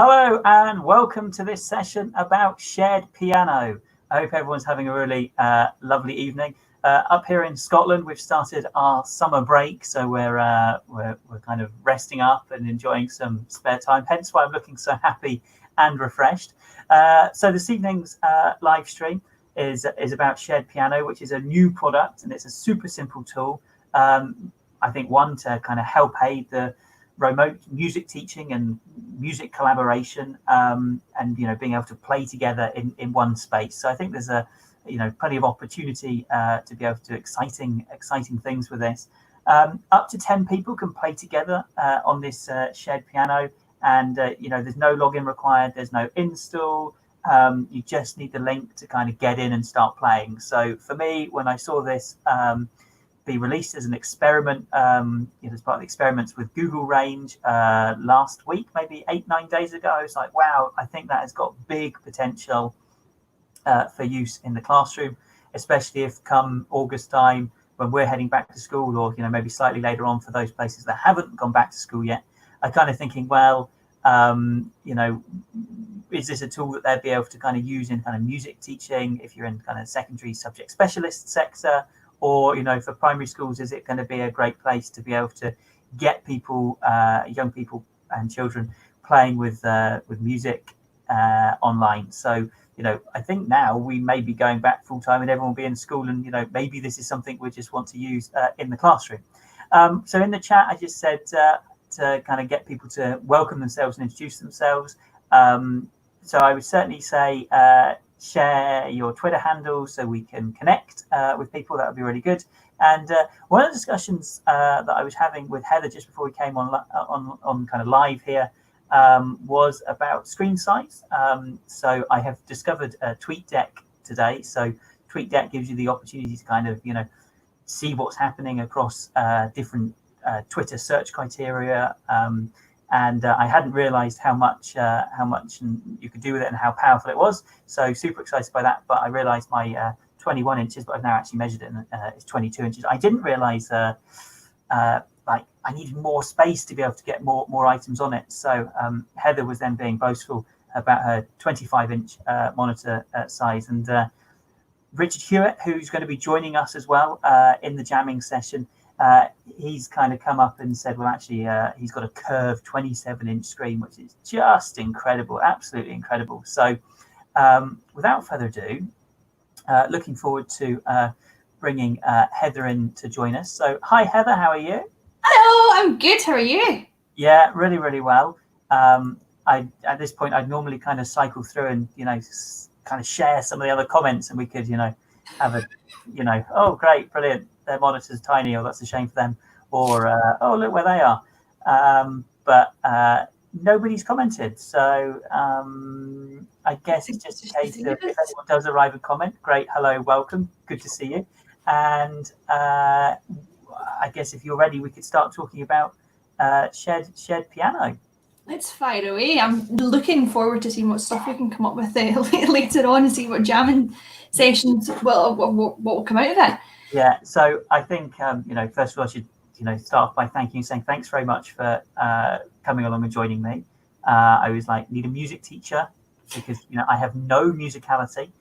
Hello and welcome to this session about shared piano. I hope everyone's having a really lovely evening. Up here in Scotland, we've started our summer break, so we're kind of resting up and enjoying some spare time. Hence why I'm looking so happy and refreshed. So this evening's live stream is about shared piano, which is a new product, and it's a super simple tool. I think one to kind of help aid the remote music teaching and music collaboration, and being able to play together in one space. So I think there's plenty of opportunity to be able to do exciting things with this. Up to 10 people can play together on this shared piano, and there's no login required, there's no install. You just need the link to kind of get in and start playing. So for me, when I saw this be released as an experiment, as part of the experiments with Google Range last week, maybe 8-9 days ago, I was like, wow, I think that has got big potential for use in the classroom, especially if come August time when we're heading back to school, or maybe slightly later on for those places that haven't gone back to school yet. I'm kind of thinking, well, is this a tool that they'd be able to kind of use in kind of music teaching if you're in kind of secondary subject specialist sector? Or, for primary schools, is it going to be a great place to be able to get people, young people and children playing with music online? So, I think now we may be going back full time and everyone will be in school, and, maybe this is something we just want to use in the classroom. So in the chat, I just said to kind of get people to welcome themselves and introduce themselves. So I would certainly say share your Twitter handle so we can connect with people. That would be really good. And one of the discussions that I was having with Heather just before we came on kind of live here was about screen size. So I have discovered TweetDeck today. So TweetDeck gives you the opportunity to kind of see what's happening across different Twitter search criteria. And I hadn't realized how much you could do with it and how powerful it was. So super excited by that. But I realized my 21 inches, but I've now actually measured it, and it's 22 inches. I didn't realize I needed more space to be able to get more items on it. So Heather was then being boastful about her 25-inch monitor size. And Richard Hewitt, who's going to be joining us as well in the jamming session, he's kind of come up and said, well, actually, he's got a curved 27-inch screen, which is just incredible, absolutely incredible. So without further ado, looking forward to bringing Heather in to join us. So hi, Heather, how are you? Hello, I'm good. How are you? Yeah, really, really well. At this point, I'd normally kind of cycle through and, kind of share some of the other comments, and we could, have a, oh, great, brilliant, their monitor's tiny, or that's a shame for them, or oh, look where they are. But nobody's commented, so I guess it's just a case of if anyone does arrive and comment, great, hello, welcome, good to see you. And I guess if you're ready, we could start talking about shared piano. Let's fire away. I'm looking forward to seeing what stuff we can come up with later on, and see what jamming sessions what will come out of it. Yeah, so I think first of all I should start off by saying thanks very much for coming along and joining me. I was like, need a music teacher because I have no musicality.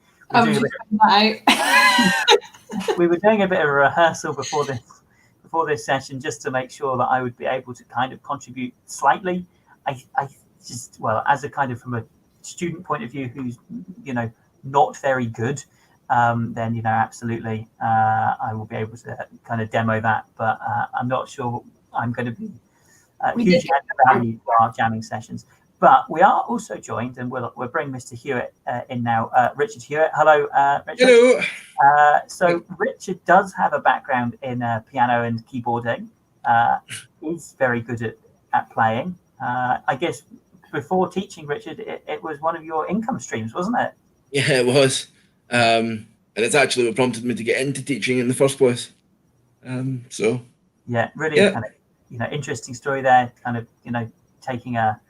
We were doing a bit of a rehearsal before this session just to make sure that I would be able to kind of contribute slightly. I just, well, as a kind of from a student point of view who's not very good, then absolutely I will be able to kind of demo that, but I'm not sure I'm going to be hugely value for our jamming sessions. But we are also joined, and we'll bring Mr. Hewitt in now. Richard Hewitt, hello, Richard. Hello. So Richard does have a background in piano and keyboarding. He's very good at playing. I guess before teaching, Richard, it was one of your income streams, wasn't it? Yeah, it was. And it's actually what prompted me to get into teaching in the first place. So yeah, really kind of interesting story there. Kind of taking a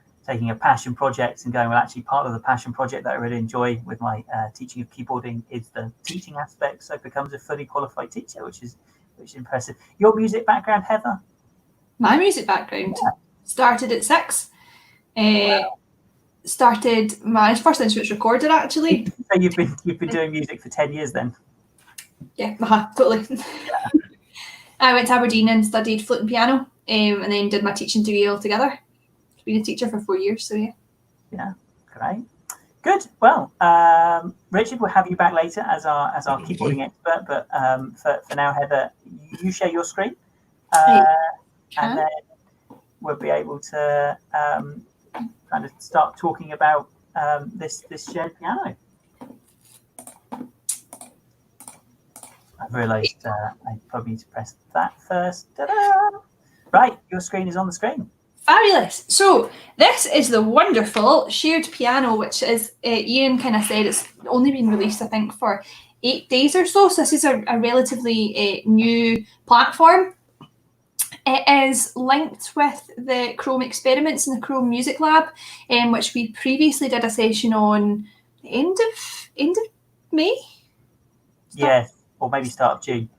passion project and going, well, actually part of the passion project that I really enjoy with my teaching of keyboarding is the teaching aspect. So it becomes a fully qualified teacher, which is impressive. Your music background, Heather? My music background started at 6. Wow. started my first instrument's recorder actually. So you've been doing music for 10 years then? Yeah, totally. I went to Aberdeen and studied flute and piano, and then did my teaching degree altogether. Been a teacher for 4 years, so yeah. Yeah, great. Good. Well, Richard, we'll have you back later as our keyboarding expert. But for now, Heather, you share your screen, and then we'll be able to kind of start talking about this shared piano. I've realised I probably need to press that first. Ta-da! Right, your screen is on the screen. Fabulous. So this is the wonderful shared piano, which is, Ian kind of said, it's only been released, I think, for 8 days or so. So this is a relatively new platform. It is linked with the Chrome Experiments in the Chrome Music Lab, which we previously did a session on the end of May? Yes, or maybe start of June.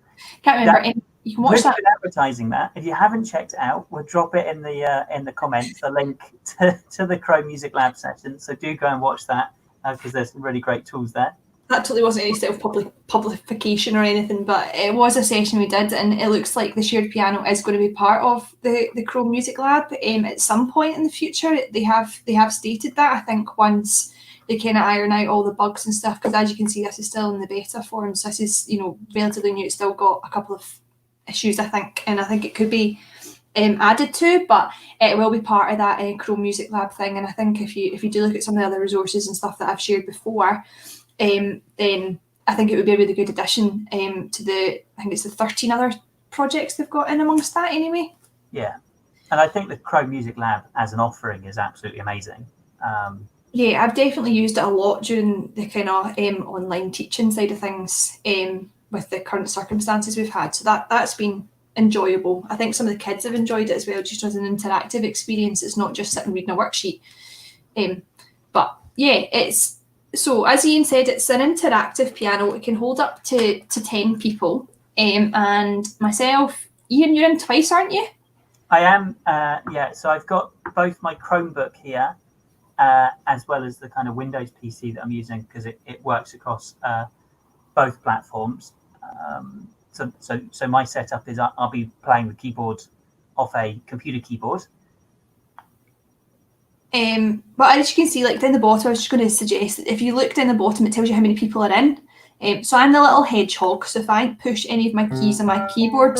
Can't remember. You can watch that. Advertising that. If you haven't checked it out, we'll drop it in the comments, the link to the Chrome Music Lab session. So do go and watch that because there's some really great tools there. That totally wasn't any self-publication or anything, but it was a session we did, and it looks like the shared piano is going to be part of the Chrome Music Lab at some point in the future. They have stated that, I think, once they kind of iron out all the bugs and stuff, because as you can see, this is still in the beta form, so this is, relatively new. It's still got a couple of issues, I think, and I think it could be added to, but it will be part of that Chrome Music Lab thing. And I think if you do look at some of the other resources and stuff that I've shared before, then I think it would be a really good addition to I think it's the 13 other projects they've got in amongst that anyway. Yeah, and I think the Chrome Music Lab as an offering is absolutely amazing. Yeah, I've definitely used it a lot during the kind of online teaching side of things with the current circumstances we've had. So that's been enjoyable. I think some of the kids have enjoyed it as well, just as an interactive experience. It's not just sitting reading a worksheet. But yeah, so as Ian said, it's an interactive piano. It can hold up to 10 people. And myself, Ian, you're in twice, aren't you? I am, yeah. So I've got both my Chromebook here, as well as the kind of Windows PC that I'm using, because it works across both platforms. So my setup is I'll be playing the keyboard off a computer keyboard. But as you can see, like down the bottom, I was just going to suggest that if you look down the bottom, it tells you how many people are in. So I'm the little hedgehog. So if I push any of my keys on my keyboard,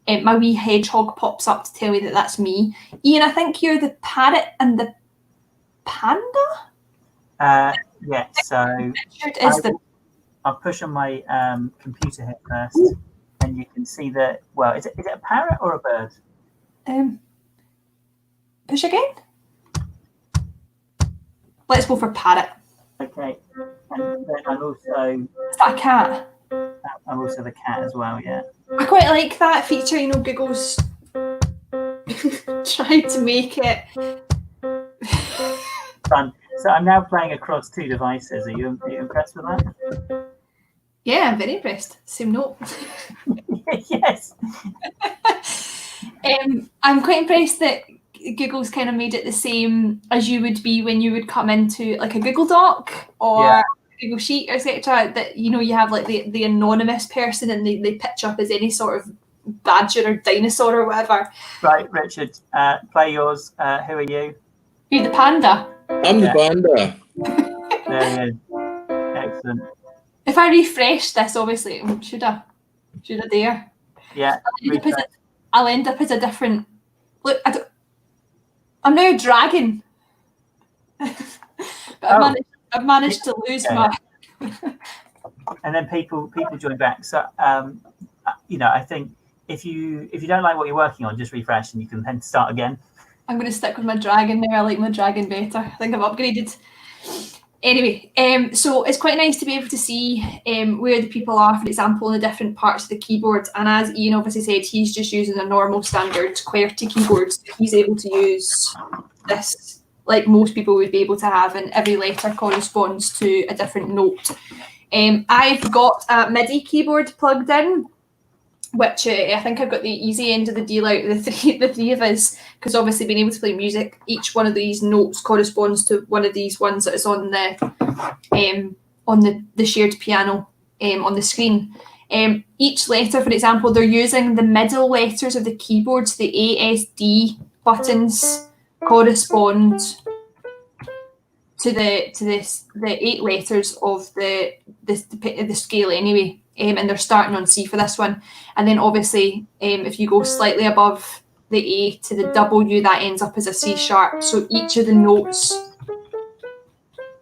my wee hedgehog pops up to tell me that that's me. Ian, I think you're the parrot and the panda? Yeah, so I'll push on my computer here first, and you can see that. Well, is it a parrot or a bird? Push again. Let's go for parrot. Okay, and then I'm also. Is that a cat? I'm also the cat as well. Yeah. I quite like that feature. Google's tried to make it fun. So I'm now playing across 2 devices. Are you impressed with that? Yeah, I'm very impressed. Same note. Yes. I'm quite impressed that Google's kind of made it the same as you would be when you would come into like a Google Doc or Google Sheet, etc. That you have like the anonymous person, and they pitch up as any sort of badger or dinosaur or whatever. Right, Richard, play yours. Who are you? You're the panda. I'm the panda. There he is. Excellent. If I refresh this, obviously, should I dare? Yeah. I'll end up as a different. Look, I'm now a dragon. But I've managed to lose my. And then people join back. So I think if you don't like what you're working on, just refresh and you can then start again. I'm going to stick with my dragon now. I like my dragon better. I think I've upgraded. Anyway, so it's quite nice to be able to see where the people are, for example, in the different parts of the keyboard. And as Ian obviously said, he's just using a normal standard QWERTY keyboard. So he's able to use this like most people would be able to have, and every letter corresponds to a different note. I've got a MIDI keyboard plugged in, which I think I've got the easy end of the deal out of the three of us, because obviously being able to play music, each one of these notes corresponds to one of these ones that is on the shared piano on the screen. Each letter, for example, they're using the middle letters of the keyboards. The A, S, D buttons correspond to the 8 letters of the scale anyway, and they're starting on C for this one. And then obviously, if you go slightly above the A to the W, that ends up as a C sharp. So each of the notes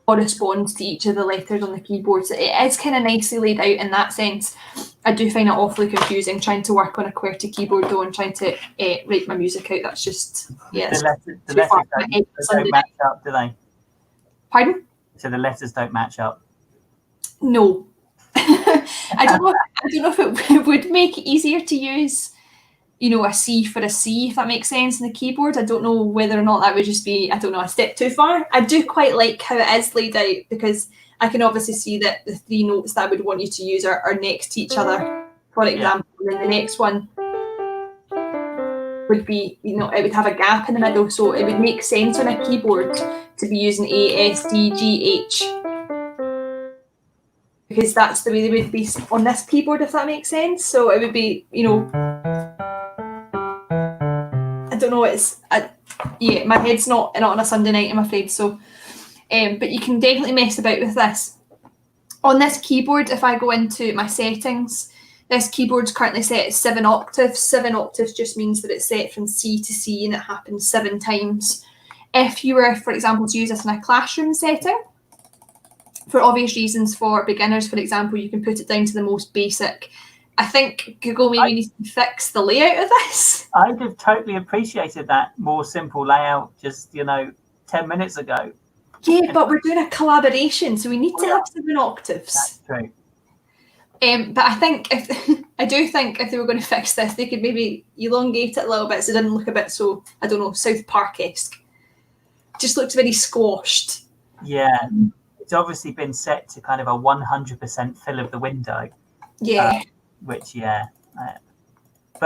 corresponds to each of the letters on the keyboard. So it is kind of nicely laid out in that sense. I do find it awfully confusing trying to work on a QWERTY keyboard though and trying to write my music out. That's just, yeah. The letters don't match up, do they? Pardon? So the letters don't match up. No. I don't know if it would make it easier to use, a C for a C, if that makes sense, in the keyboard. I don't know whether or not that would just be, a step too far. I do quite like how it is laid out, because I can obviously see that the 3 notes that I would want you to use are next to each other, for example. And then the next one would be, it would have a gap in the middle, so it would make sense on a keyboard to be using A, S, D, G, H, because that's the way they would be on this keyboard, if that makes sense. So it would be, I don't know, my head's not on a Sunday night, I'm afraid. So, but you can definitely mess about with this. On this keyboard, if I go into my settings, this keyboard's currently set at 7 octaves. 7 octaves just means that it's set from C to C and it happens 7 times. If you were, for example, to use this in a classroom setting, for obvious reasons for beginners, for example, you can put it down to the most basic. I think Google maybe needs to fix the layout of this. I'd have totally appreciated that more simple layout just, 10 minutes ago. Yeah, but we're doing a collaboration, so we need to have 7 octaves. That's true. But I do think if they were going to fix this, they could maybe elongate it a little bit so it didn't look a bit so, I don't know, South Park-esque. Just looks very squashed. Yeah, it's obviously been set to kind of a 100% fill of the window. Yeah. But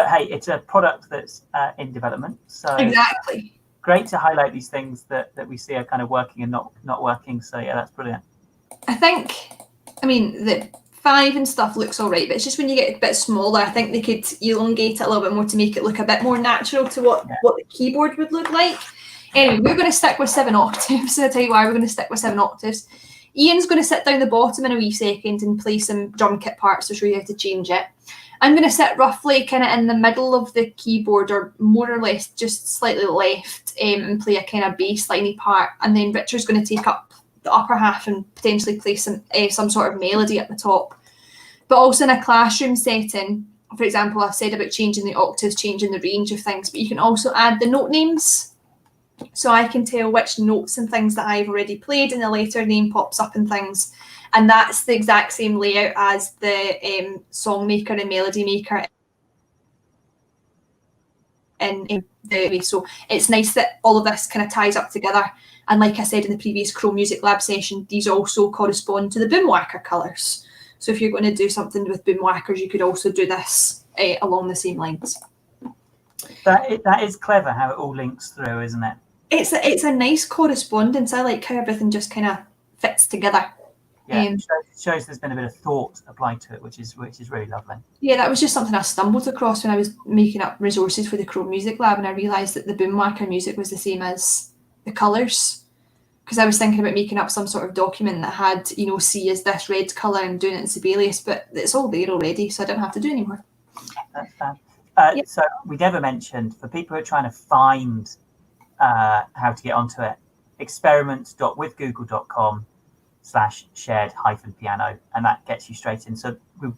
hey, it's a product that's in development. So exactly. Great to highlight these things that we see are kind of working and not working. So yeah, that's brilliant. I mean, the 5 and stuff looks all right, but it's just when you get a bit smaller, I think they could elongate it a little bit more to make it look a bit more natural to what the keyboard would look like. Anyway, we're going to stick with 7 octaves. I'll tell you why we're going to stick with 7 octaves. Ian's going to sit down the bottom in a wee second and play some drum kit parts to show you how to change it. I'm going to sit roughly kind of in the middle of the keyboard, or more or less just slightly left, and play a kind of bass-liney part. And then Richard's going to take up the upper half and potentially play some sort of melody at the top. But also in a classroom setting, for example, I've said about changing the octaves, changing the range of things, but you can also add the note names. So I can tell which notes and things that I've already played, and the letter name pops up and things. And that's the exact same layout as the song maker and melody maker in the so it's nice that all of this kind of ties up together. And like I said in the previous Chrome Music Lab session, these also correspond to the Boomwhacker colours. So if you're going to do something with Boomwhackers, you could also do this along the same lines. That is clever how it all links through, isn't it? It's a nice correspondence. I like how everything just kind of fits together. Yeah, shows there's been a bit of thought applied to it, which is really lovely. Yeah, that was just something I stumbled across when I was making up resources for the Chrome Music Lab, and I realised that the Boomwhacker music was the same as the colours. Because I was thinking about making up some sort of document that had, C as this red colour and doing it in Sibelius, but it's all there already, so I don't have to do anymore. That's fab. So we never mentioned, for people who are trying to find how to get onto it, experiments.withgoogle.com/shared-piano, and that gets you straight in. So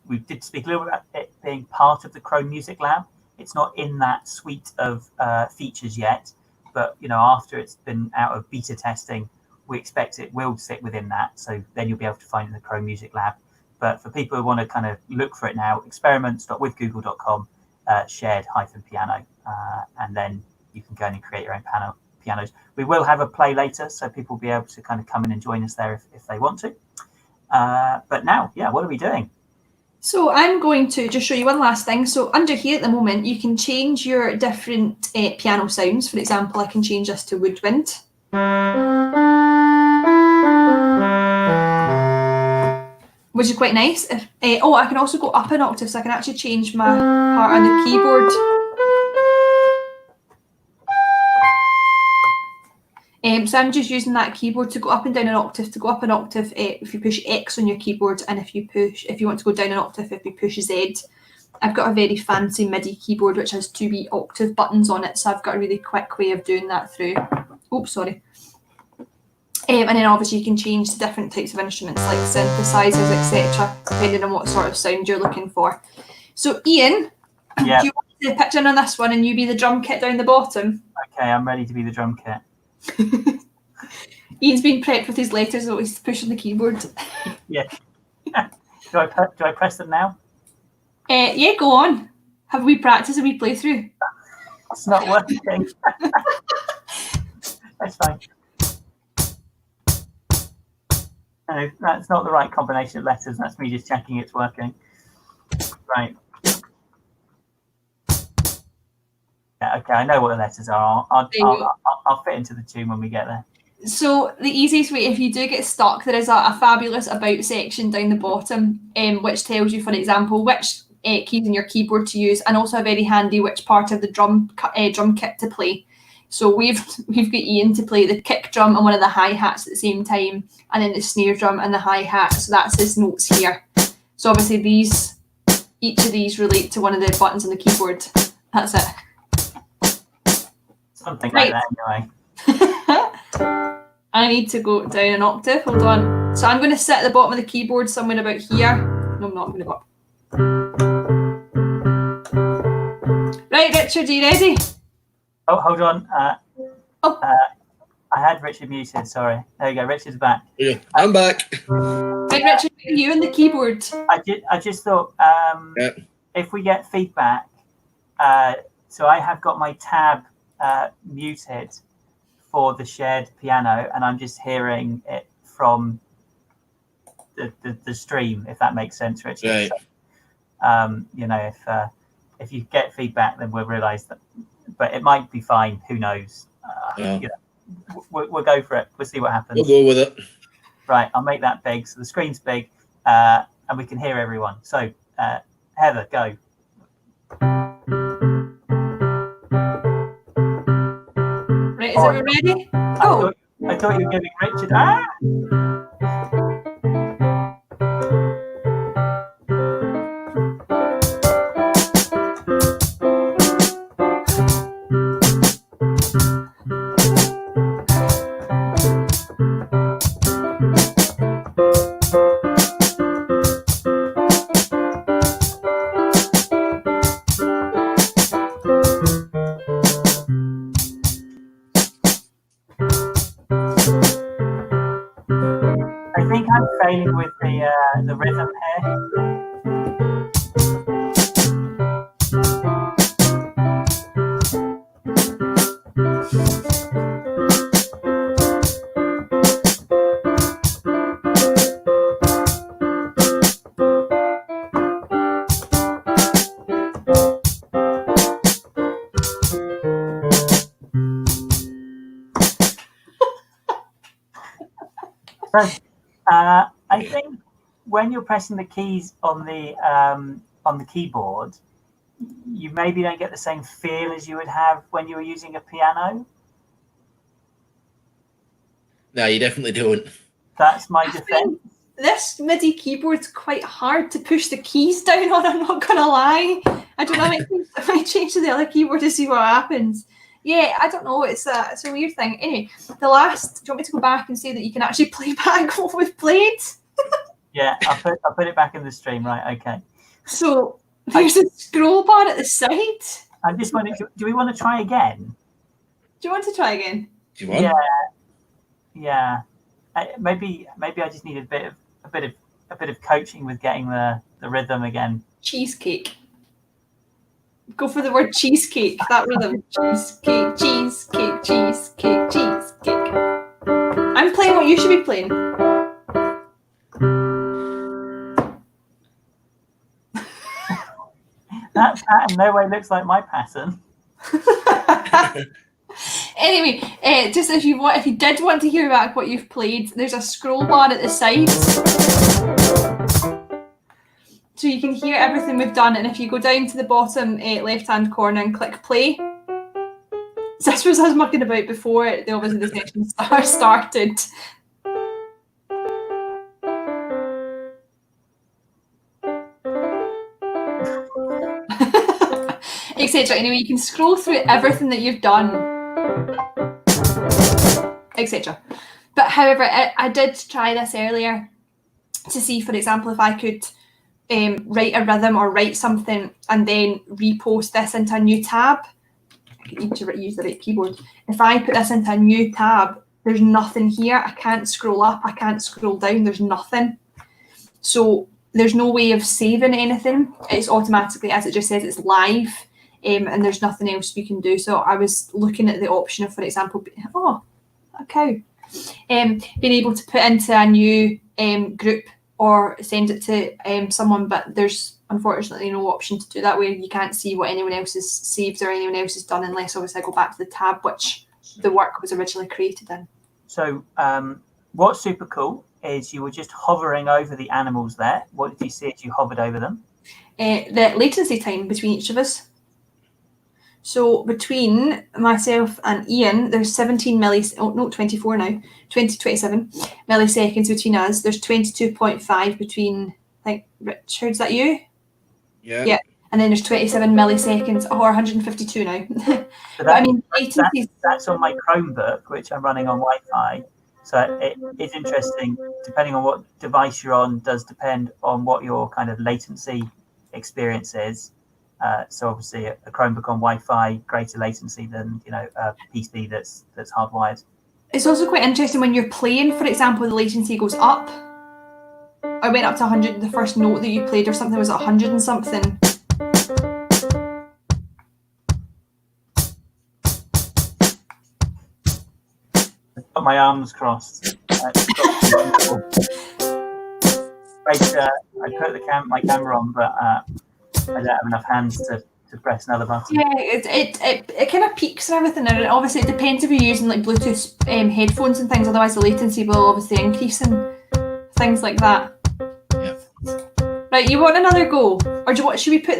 we did speak a little bit about it being part of the Chrome Music Lab. It's not in that suite of features yet, but after it's been out of beta testing, we expect it will sit within that. So then you'll be able to find it in the Chrome Music Lab. But for people who want to kind of look for it now, experiments.withgoogle.com shared-piano, and then you can go in and create your own pianos. We will have a play later, so people will be able to kind of come in and join us there if they want to. But now, what are we doing? So I'm going to just show you one last thing. So under here at the moment, you can change your different piano sounds. For example, I can change this to woodwind. Which is quite nice. I can also go up an octave, so I can actually change my part on the keyboard. So I'm just using that keyboard to go up and down an octave. To go up an octave, if you push X on your keyboard, and if you want to go down an octave, if you push Z. I've got a very fancy MIDI keyboard which has 2 wee octave buttons on it, so I've got a really quick way of doing that through. Oops, sorry. And then obviously you can change the different types of instruments like synthesizers, etc., depending on what sort of sound you're looking for. So Ian, do you want to pitch in on this one and you be the drum kit down the bottom? Okay, I'm ready to be the drum kit. Ian's been prepped with his letters, so he's pushing the keyboard. Yeah. Do I press them now? Yeah, go on. Have we practiced and we play through? It's not working. That's fine. No, that's not the right combination of letters. That's me just checking it's working. Right. Yeah, okay, I know what the letters are. I'll fit into the tune when we get there. So the easiest way, if you do get stuck, there is a fabulous about section down the bottom, which tells you, for example, which keys in your keyboard to use, and also a very handy which part of the drum kit to play. So we've got Ian to play the kick drum and one of the hi-hats at the same time, and then the snare drum and the hi-hat. So that's his notes here. So obviously each of these relate to one of the buttons on the keyboard. That's it. Something like that anyway. I need to go down an octave. Hold on. So I'm going to sit at the bottom of the keyboard somewhere about here. No, I'm not. I'm going to go up. Right, Richard, are you ready? Oh, hold on. I had Richard muted. Sorry. There you go. Richard's back. Yeah, I'm back. Right, Richard, are you on the keyboard? I just thought if we get feedback, so I have got my tab muted for the shared piano, and I'm just hearing it from the stream, if that makes sense, Richard. Right. So, if you get feedback, then we'll realise that. But it might be fine. Who knows? We'll go for it. We'll see what happens. We'll go with it. Right, I'll make that big, so the screen's big, and we can hear everyone. So, Heather, go. Right, is everyone ready? Go. I thought you were giving Richard. I think I'm failing with the rhythm here. So, I think when you're pressing the keys on the keyboard, you maybe don't get the same feel as you would have when you were using a piano. No, you definitely don't. That's my defense. This MIDI keyboard's quite hard to push the keys down on, I'm not going to lie. I don't know, I might change to the other keyboard to see what happens. Yeah, I don't know, it's a weird thing. Anyway, do you want me to go back and say that you can actually play back what we've played? Yeah, I'll put it back in the stream, right, okay. So, there's a scroll bar at the side. I just wanted to, do we want to try again? Do you want to try again? Do you want? Yeah. Maybe I just need a bit of coaching with getting the rhythm again. Cheesecake. Go for the word cheesecake. That rhythm. Cheesecake, cheesecake, cheesecake, cheesecake. I'm playing what you should be playing. That in no way looks like my pattern. Anyway, just if you did want to hear back what you've played, there's a scroll bar at the sides, so you can hear everything we've done. And if you go down to the bottom left-hand corner and click play, so this was us mucking about before the session started. Etc. Anyway, you can scroll through everything that you've done, etc. But however, I did try this earlier to see, for example, if I could write a rhythm or write something and then repost this into a new tab. I need to use the right keyboard. If I put this into a new tab, there's nothing here. I can't scroll up, I can't scroll down, there's nothing. So there's no way of saving anything. It's automatically, as it just says, it's live, and there's nothing else we can do. So I was looking at the option of, for example, a cow, being able to put into a new group or send it to someone, but there's unfortunately no option to do that, where you can't see what anyone else has saved or anyone else has done, unless obviously I go back to the tab which the work was originally created in. So what's super cool is you were just hovering over the animals there. What did you see as you hovered over them? The latency time between each of us. So between myself and Ian, there's 17 millis. Oh no, 24 now. 27 milliseconds between us. There's 22.5 between. I think Richard, is that you? Yeah. Yeah. And then there's 27 milliseconds, or 152 now. So but I mean, that's on my Chromebook, which I'm running on Wi-Fi. So it is interesting. Depending on what device you're on, does depend on what your kind of latency experience is. So obviously a Chromebook on Wi-Fi, greater latency than a PC that's hardwired. It's also quite interesting when you're playing, for example, the latency goes up. I went up to 100. The first note that you played or something was 100 and something. I've got my arms crossed. I put my camera on, but I don't have enough hands to press another button. Yeah, it kind of peaks and everything, and obviously it depends if you're using like Bluetooth headphones and things. Otherwise, the latency will obviously increase and things like that. Yeah. Right, you want another go, or do you want? Should we put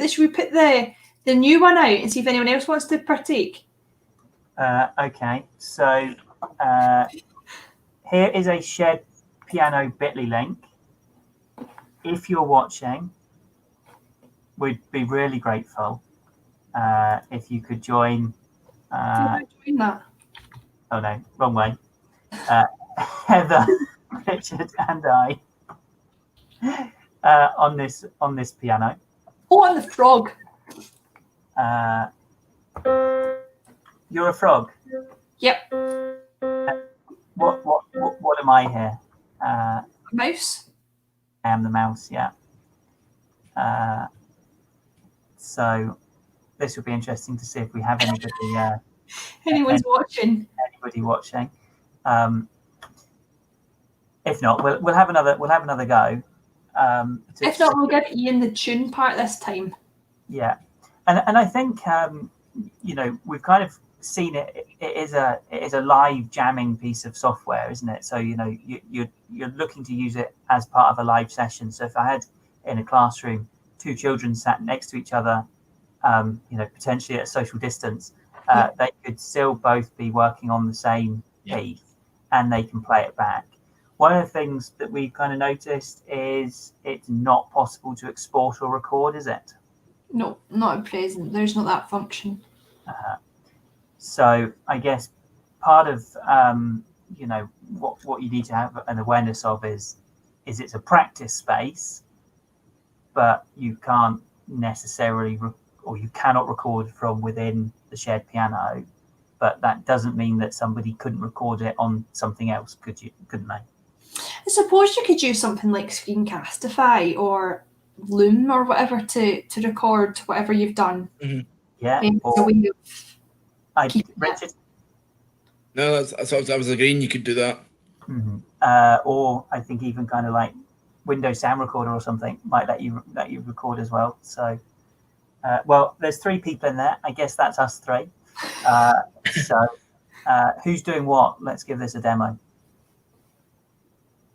the new one out and see if anyone else wants to partake? Okay, so here is a shared piano Bitly link. If you're watching, we'd be really grateful if you could join. Join that. Oh no, wrong way. Heather, Richard, and I on this piano. Oh, and the frog. You're a frog. Yep. What am I here? A mouse. I am the mouse. Yeah. So this will be interesting to see if we have anybody. Watching. Anybody watching? If not, we'll have another go. If not, we'll give Ian the tune part this time. Yeah, and I think we've kind of seen it. It is a live jamming piece of software, isn't it? So you're looking to use it as part of a live session. So if I had in a classroom 2 children sat next to each other, potentially at a social distance, they could still both be working on the same piece, and they can play it back. One of the things that we've kind of noticed is it's not possible to export or record, is it? No, not at present. There's not that function. So I guess part of what you need to have an awareness of is it's a practice space, but you can't necessarily or you cannot record from within the shared piano. But that doesn't mean that somebody couldn't record it on something else, couldn't they? I suppose you could use something like Screencastify or Loom or whatever to record whatever you've done. Mm-hmm. Yeah. Richard? No, I was agreeing you could do that. Mm-hmm. Or I think even kind of like Windows Sound Recorder or something might let you record as well. So Well, there's 3 people in there. I guess that's us 3. So who's doing what? Let's give this a demo.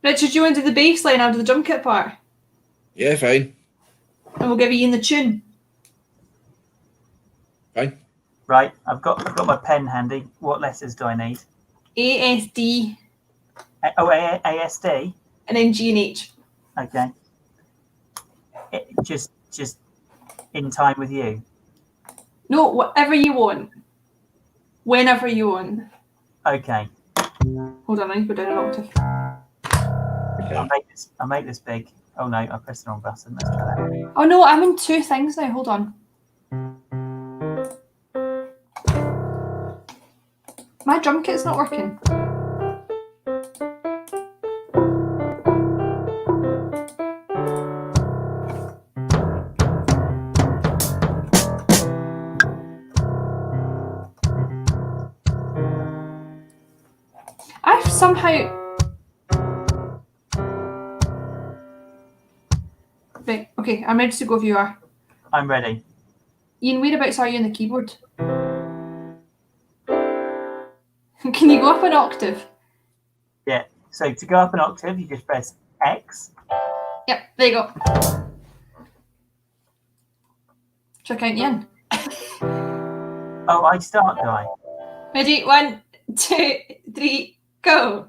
Richard, you want to do the bass line? I'll do the drum kit part. Yeah, fine. And we'll give you in the tune. Fine. Right, I've got my pen handy. What letters do I need? A, S, D. ASD. And then G and H. Okay. Just in time with you. No, whatever you want. Whenever you want. Okay. Hold on, I need to go down an octave. Okay. I'll make this big. Oh no, I pressed the wrong button. Let's try that. Oh no, I'm in 2 things now. Hold on. My drum kit's not working. I've somehow... Right, okay, I'm ready to go if you are. I'm ready. Ian, whereabouts are you on the keyboard? Can you go up an octave? Yeah. So to go up an octave, you just press X. Yep, there you go. Should I count you in? Oh, I start, do I? Ready? 1, 2, 3, go.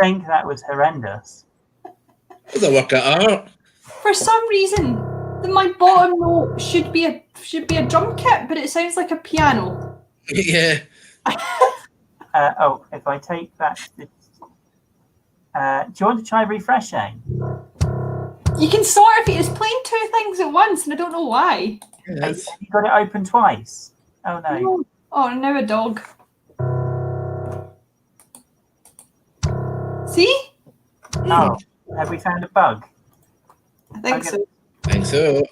I think that was horrendous. Doesn't work out. For some reason, my bottom note should be a drum kit, but it sounds like a piano. Yeah. If I take that, do you want to try refreshing? You can sort of, it's playing 2 things at once, and I don't know why. Yeah, Have you got it open twice? Oh no. No. Oh, now a dog. See? Oh, have we found a bug? I think Okay. so. I think so.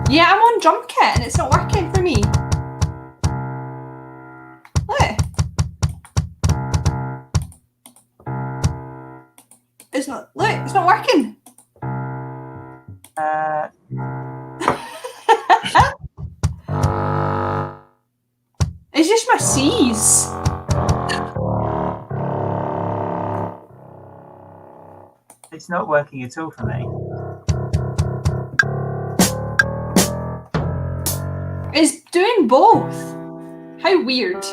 Yeah, I'm on drum kit and it's not working for me. Look. It's not working. It's just my C's. It's not working at all for me. It's doing both. How weird.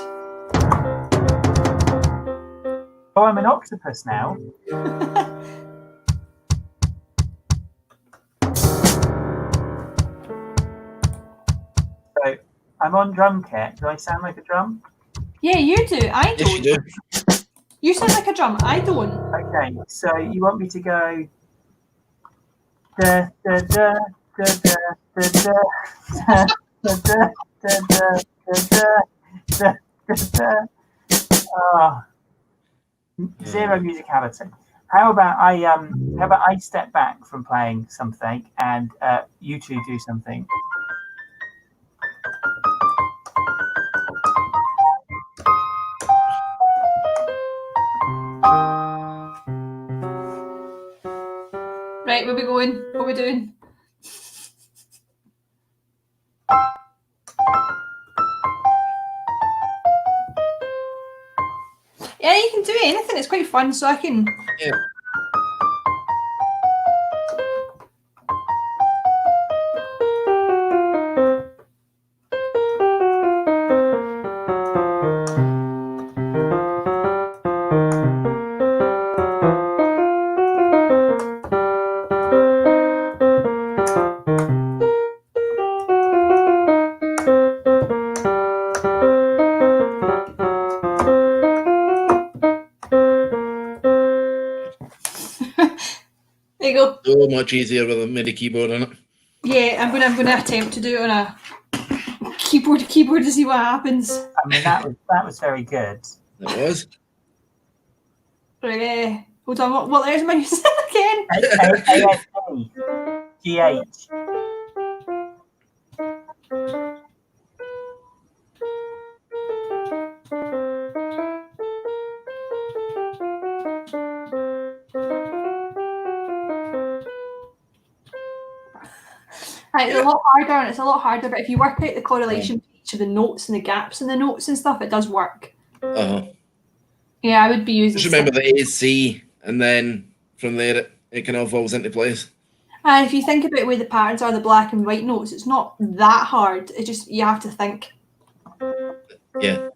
Oh, I'm an octopus now. So I'm on drum kit. Do I sound like a drum? Yeah, you do. I Yes, don't. you do. You sound like a drum. I don't. Okay, so you want me to go da da da da da da da da da da da da da. Oh, zero musicality. How about I step back from playing something and you two do something? Right, where we going? What are we doing? Yeah, you can do anything. It's quite fun, so I can... Yeah. There you go. So much easier with a MIDI keyboard on it. Yeah, I'm gonna attempt to do it on a keyboard to see what happens. I mean, that was very good. It was. Right, hold on. What letters am I using again? ASD. GH. Right, it's a lot harder, and it's a lot harder. But if you work out the correlation for each of the notes and the gaps in the notes and stuff, it does work. Yeah, I would be using. Just remember the A is C, and then from there it kind of falls into place. And if you think about where the patterns are, the black and white notes, it's not that hard. It's just you have to think. Yeah.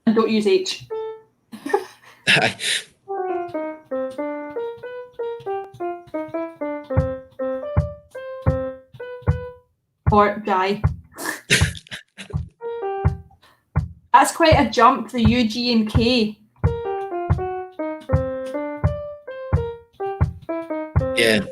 And don't use H. Or die. That's quite a jump, the U, G, and K. Yeah.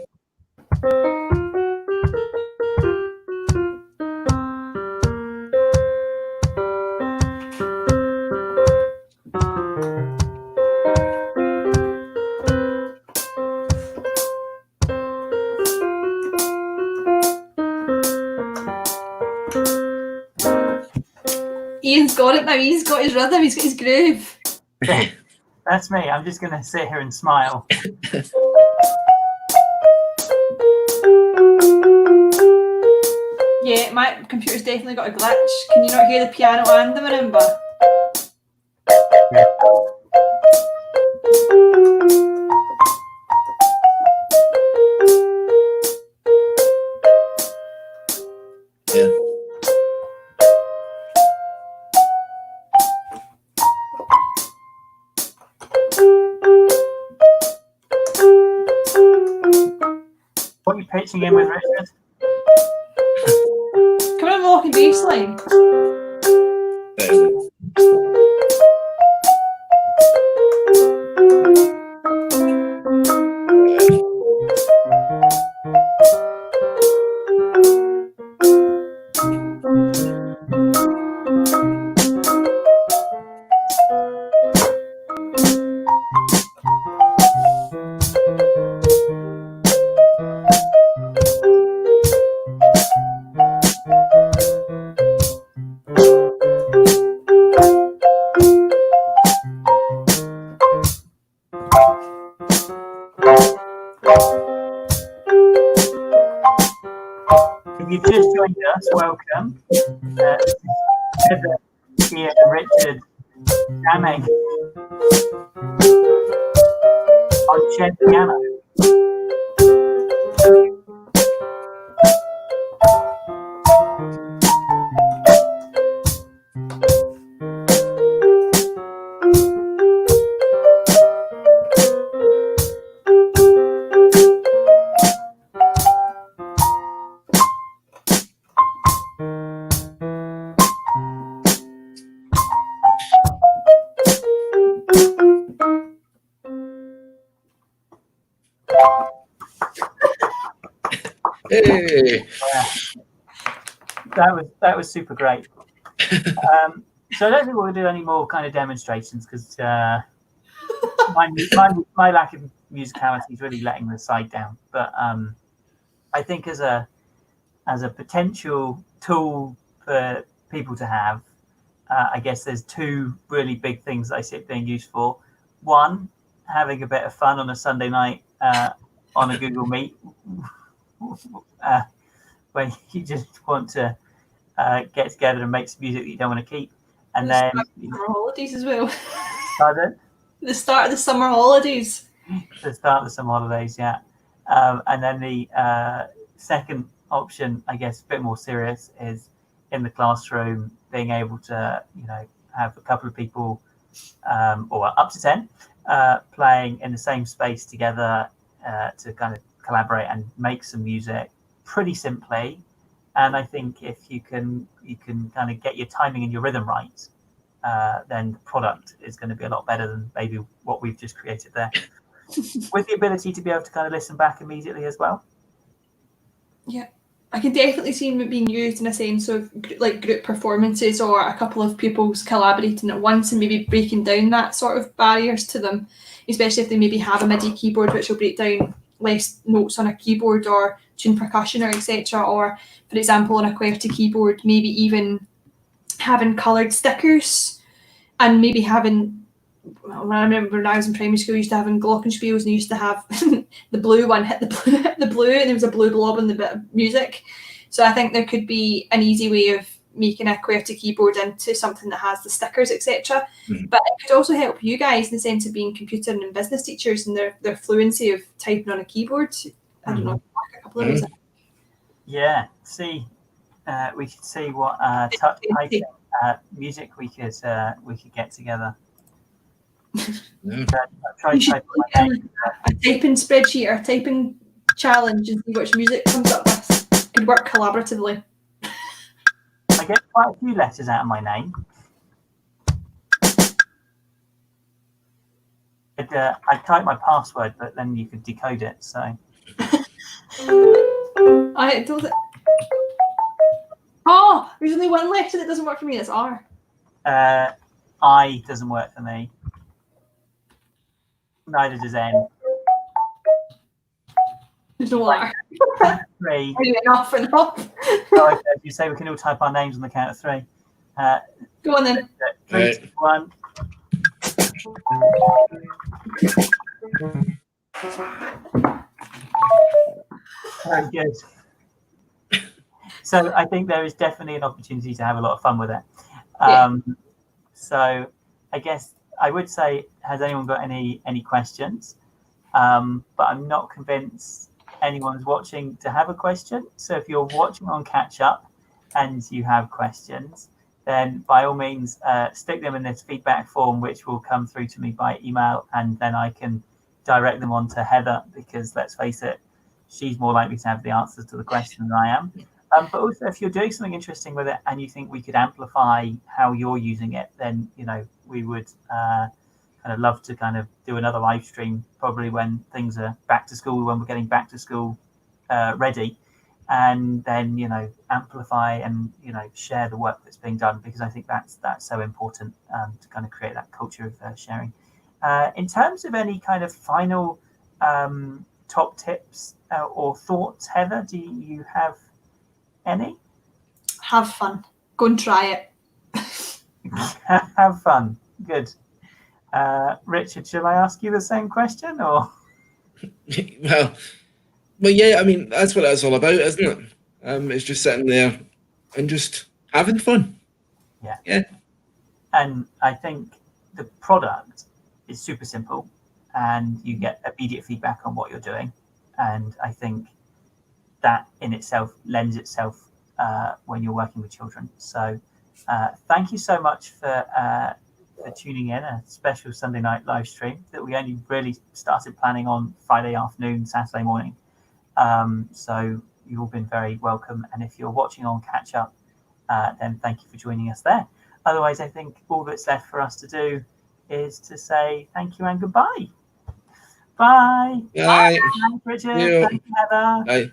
Ian's got it now. He's got his rhythm. He's got his groove. That's me. I'm just going to sit here and smile. Yeah, my computer's definitely got a glitch. Can you not hear the piano and the marimba? Yeah. What are you pitching in with, Richard? Come on, walking bass line. If you've just joined us, welcome. Ian and Richard jamming on shed piano. Hey. Yeah. That was super great. So I don't think we'll do any more kind of demonstrations because my lack of musicality is really letting the side down. But I think as a potential tool for people to have, I guess there's two really big things that I see it being used for. One, having a bit of fun on a Sunday night on a Google Meet, when you just want to get together and make some music that you don't want to keep. And then summer holidays as well. Pardon? The start of the summer holidays. The start of some holidays, yeah. And then the second option, I guess, a bit more serious, is in the classroom being able to, have a couple of people, or up to 10, playing in the same space together to kind of collaborate and make some music pretty simply. And I think if you can kind of get your timing and your rhythm right, then the product is going to be a lot better than maybe what we've just created there. With the ability to be able to kind of listen back immediately as well. Yeah, I can definitely see it being used in a sense of like group performances or a couple of pupils collaborating at once and maybe breaking down that sort of barriers to them, especially if they maybe have a MIDI keyboard which will break down less notes on a keyboard or tune percussion or etc. Or, for example, on a QWERTY keyboard, maybe even having coloured stickers and maybe having, well, I remember when I was in primary school, we used to have in glockenspiels, and they used to have the blue one hit the blue, and there was a blue blob on the bit of music. So I think there could be an easy way of making a QWERTY keyboard into something that has the stickers, etc. But it could also help you guys in the sense of being computer and business teachers and their fluency of typing on a keyboard. I don't know, a couple of ways. Yeah, see, we should see what typing music we could get together. Try typing a typing spreadsheet or a typing challenge and see which music comes up with. Could work collaboratively. I get quite a few letters out of my name. I type my password, but then you could decode it. So I don't. Oh, there's only one letter that doesn't work for me. That's R. I doesn't work for me. Neither does N. There's no R. 3. Enough. So if you say we can all type our names on the count of 3. Go on then. 3, 2, 1. Very good. So I think there is definitely an opportunity to have a lot of fun with it. So I guess I would say, has anyone got any questions? But I'm not convinced anyone's watching to have a question. So if you're watching on catch up and you have questions, then by all means stick them in this feedback form, which will come through to me by email, and then I can direct them on to Heather, because let's face it, she's more likely to have the answers to the question than I am. But also, if you're doing something interesting with it and you think we could amplify how you're using it, then we would kind of love to kind of do another live stream, probably when things are back to school, when we're getting back to school ready, and then amplify and share the work that's being done, because I think that's so important to kind of create that culture of sharing. In terms of any kind of final top tips or thoughts, Heather, do you have any? Have fun. Go and try it. Have fun. Good. Richard, shall I ask you the same question, or? Well, yeah. I mean, that's what it's all about, isn't it? It's just sitting there and just having fun. Yeah. And I think the product is super simple, and you get immediate feedback on what you're doing. And I think that in itself lends itself when you're working with children. So thank you so much for tuning in, a special Sunday night live stream that we only really started planning on Friday afternoon, Saturday morning. So you've all been very welcome. And if you're watching on catch up, then thank you for joining us there. Otherwise, I think all that's left for us to do is to say thank you and goodbye. Bye. Bye. Thanks, Richard. Thank you, Heather. Bye.